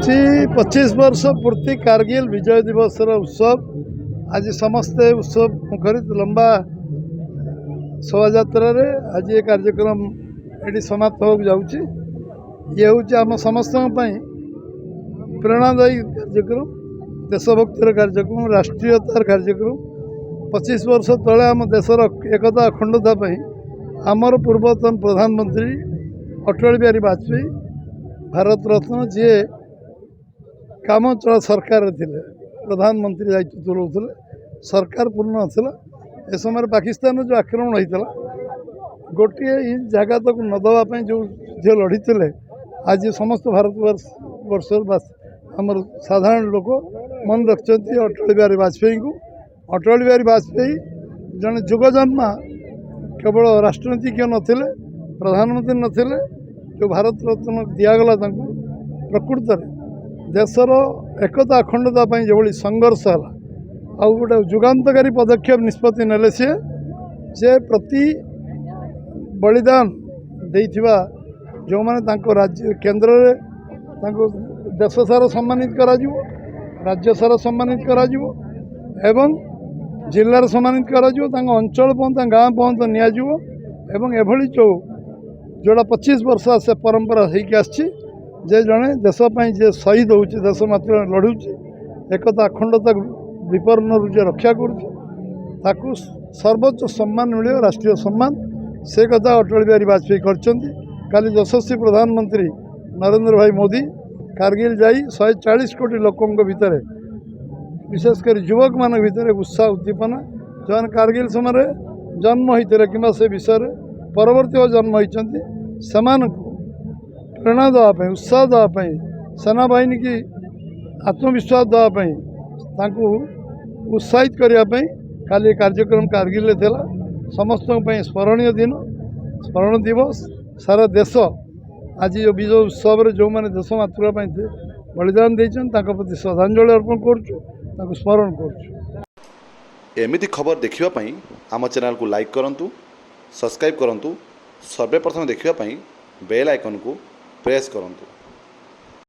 होची 25 वर्ष पूर्ति कारगिल विजय दिवस उत्सव। आज समस्ते उत्सव मुखरित लंबा शोभा आज ये कार्यक्रम ये समाप्त हो जाऊँगी। ये हूँ आम समस्त प्रेरणादायी कार्यक्रम, देशभक्तिर कार्यक्रम, राष्ट्रीयतार कार्यक्रम। 25 वर्ष तले आम देशर एकता अखंडता आमर पूर्वतन प्रधानमंत्री अटल बिहारी वाजपेयी भारत रत्न जी कामचला सरकार थिले, प्रधानमंत्री दायित्व तुलाऊे, सरकार पूर्ण नाला। ए समय पाकिस्तान जो आक्रमण होता गोटे जगह तक न देवाई जो झील लड़ी थे, आज समस्त भारतवर्ष आमर साधारण लोक मन रखिंट अटल बिहारी वाजपेयी को। अटल बिहारी वाजपेयी जड़े जुगजन्मा केवल राष्ट्रनीतिज्ञ नथिले, प्रधानमंत्री नथिले, जो भारत रत्न दिगला प्रकृत देशर एकता अखंडता जो संघर्ष है आ गोटे जुगान्तकारी पदक्षेप निष्पत्ति नेले सी जे प्रति बलिदान देइथिबा जो माने तांको राज्य केंद्र रे तांको देश सारा सम्मानित करा जिवो, राज्य सारा सम्मानित करा जिवो एवं जिल्लार सम्मानित करा जिवो, तांको अंचल पर्यंत गाँ पर्यंत निया जिवो एवं एभली जोड़ा 25 वर्ष से परंपरा होइक आछि जे जड़े देशपाई जे शहीद होउछि, देश मात्र लड़ुछि, एकता अखंडता विपन्न जे रक्षा करुँ सर्वोच्च सम्मान मिले, राष्ट्रीय सम्मान। से कथा अटल बिहारी वाजपेयी करछन्ति। काली यशस्वी प्रधानमंत्री नरेंद्र भाई मोदी कारगिल जाई 140 कोटी लोकों भितर विशेषकर युवक मान भितर उत्साह उद्दीपना जो कारगिल समय जन्म होते कि से विषय परवर्ती जन्म होती से प्रेरणा देवाई, उत्साह देवाई, सेनाबाहिनी की आत्मविश्वास देवाई, उत्साहित करने काली कार्यक्रम कारगिल थिला। समस्त स्मरणीय दिन, स्मरण दिवस। सारा देश आज जो विजय उत्सव जो मैंने देश मातृका बलिदान देते प्रति श्रद्धांजलि अर्पण कर स्मरण एमिति खबर देखिवाई आम चैनल को लाइक करंतु, सब्सक्राइब करंतु, सर्वे प्रथम देखिवाई बेल आइकन को प्रेस करंतु।